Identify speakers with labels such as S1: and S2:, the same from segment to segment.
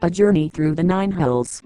S1: A Journey Through the Nine Hells.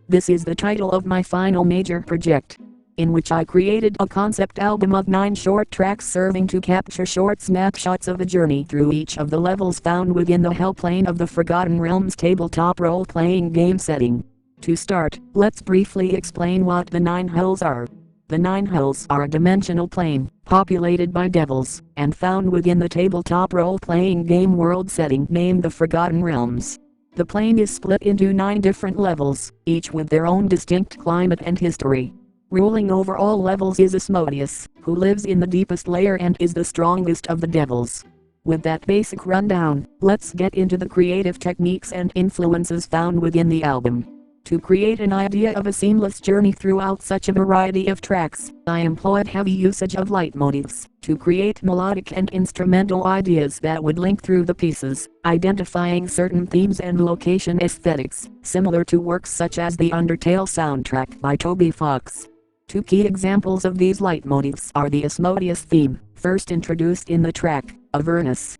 S1: This is the title of my final major project, in which I created a concept album of 9 short tracks serving to capture short snapshots of a journey through each of the levels found within the Hell Plane of the Forgotten Realms tabletop role-playing game setting. To start, let's briefly explain what the 9 Hells are. The 9 Hells are a dimensional plane, populated by devils, and found within the tabletop role-playing game world setting named the Forgotten Realms. The plane is split into 9 different levels, each with their own distinct climate and history. Ruling over all levels is Asmodeus, who lives in the deepest layer and is the strongest of the devils. With that basic rundown, let's get into the creative techniques and influences found within the album. To create an idea of a seamless journey throughout such a variety of tracks, I employed heavy usage of leitmotifs to create melodic and instrumental ideas that would link through the pieces, identifying certain themes and location aesthetics, similar to works such as the Undertale soundtrack by Toby Fox. 2 key examples of these leitmotifs are the Asmodeus theme, first introduced in the track, Avernus,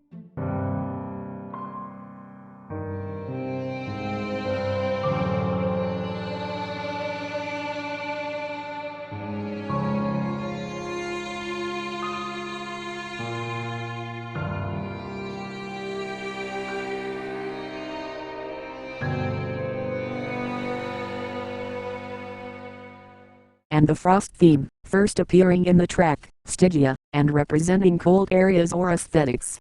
S1: and the Frost theme, first appearing in the track, Stygia, and representing cold areas or aesthetics.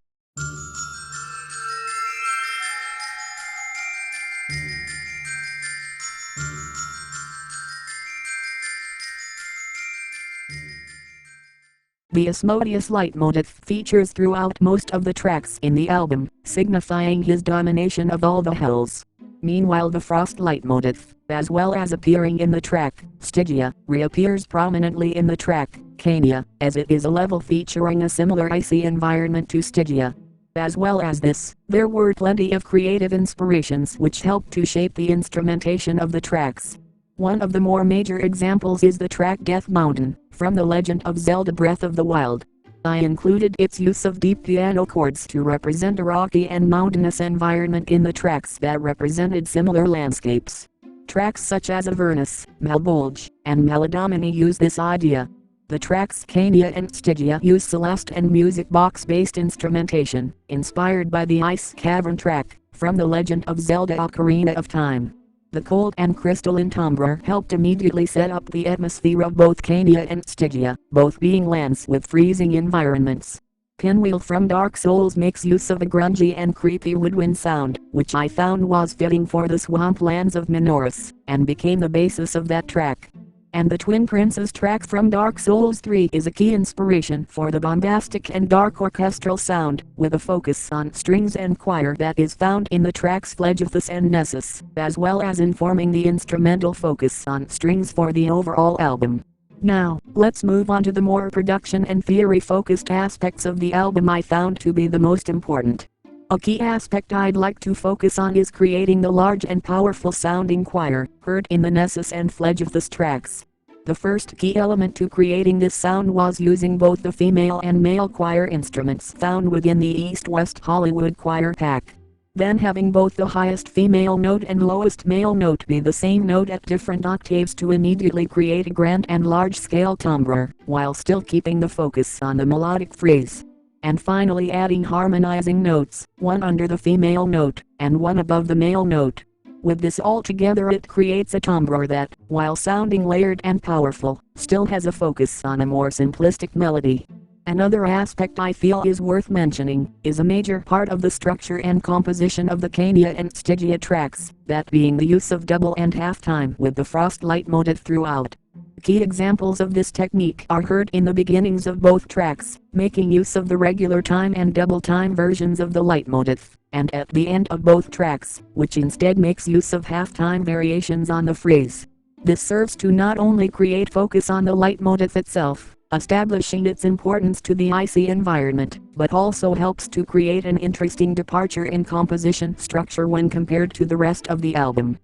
S1: The Asmodeus leitmotif features throughout most of the tracks in the album, signifying his domination of all the hells. Meanwhile, the Frost leitmotif, as well as appearing in the track, Stygia, reappears prominently in the track, Cania, as it is a level featuring a similar icy environment to Stygia. As well as this, there were plenty of creative inspirations which helped to shape the instrumentation of the tracks. One of the more major examples is the track Death Mountain, from The Legend of Zelda Breath of the Wild. I included its use of deep piano chords to represent a rocky and mountainous environment in the tracks that represented similar landscapes. Tracks such as Avernus, Malbolge, and Maladomini use this idea. The tracks Cania and Stygia use Celeste and music box-based instrumentation, inspired by the Ice Cavern track, from The Legend of Zelda Ocarina of Time. The cold and crystalline timbre helped immediately set up the atmosphere of both Cania and Stygia, both being lands with freezing environments. Pinwheel from Dark Souls makes use of a grungy and creepy woodwind sound, which I found was fitting for the swamplands of Minoris, and became the basis of that track. And the Twin Princes track from Dark Souls 3 is a key inspiration for the bombastic and dark orchestral sound, with a focus on strings and choir that is found in the tracks Phlegethus and Nessus, as well as informing the instrumental focus on strings for the overall album. Now, let's move on to the more production and theory-focused aspects of the album I found to be the most important. A key aspect I'd like to focus on is creating the large and powerful sounding choir, heard in the Nessus and Phlegethus tracks. The first key element to creating this sound was using both the female and male choir instruments found within the East-West Hollywood choir pack. Then having both the highest female note and lowest male note be the same note at different octaves to immediately create a grand and large-scale timbre, while still keeping the focus on the melodic phrase. And finally adding harmonizing notes, one under the female note, and one above the male note. With this all together it creates a timbre that, while sounding layered and powerful, still has a focus on a more simplistic melody. Another aspect I feel is worth mentioning, is a major part of the structure and composition of the Cania and Stygia tracks, that being the use of double and half time with the Frost leitmotif throughout. Key examples of this technique are heard in the beginnings of both tracks, making use of the regular time and double time versions of the leitmotif, and at the end of both tracks, which instead makes use of half-time variations on the phrase. This serves to not only create focus on the leitmotif itself, establishing its importance to the icy environment, but also helps to create an interesting departure in composition structure when compared to the rest of the album.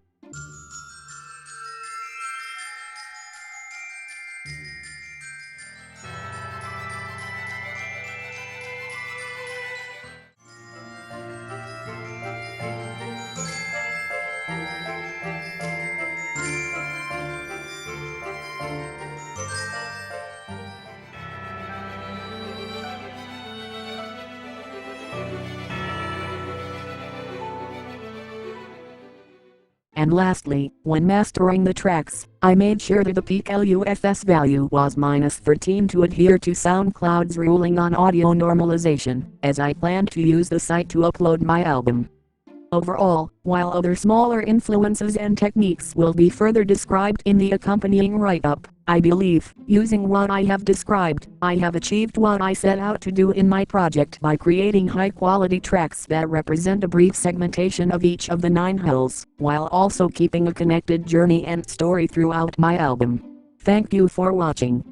S1: And lastly, when mastering the tracks, I made sure that the peak LUFS value was -13 to adhere to SoundCloud's ruling on audio normalization, as I planned to use the site to upload my album. Overall, while other smaller influences and techniques will be further described in the accompanying write-up, I believe, using what I have described, I have achieved what I set out to do in my project by creating high-quality tracks that represent a brief segmentation of each of the 9 hills, while also keeping a connected journey and story throughout my album. Thank you for watching.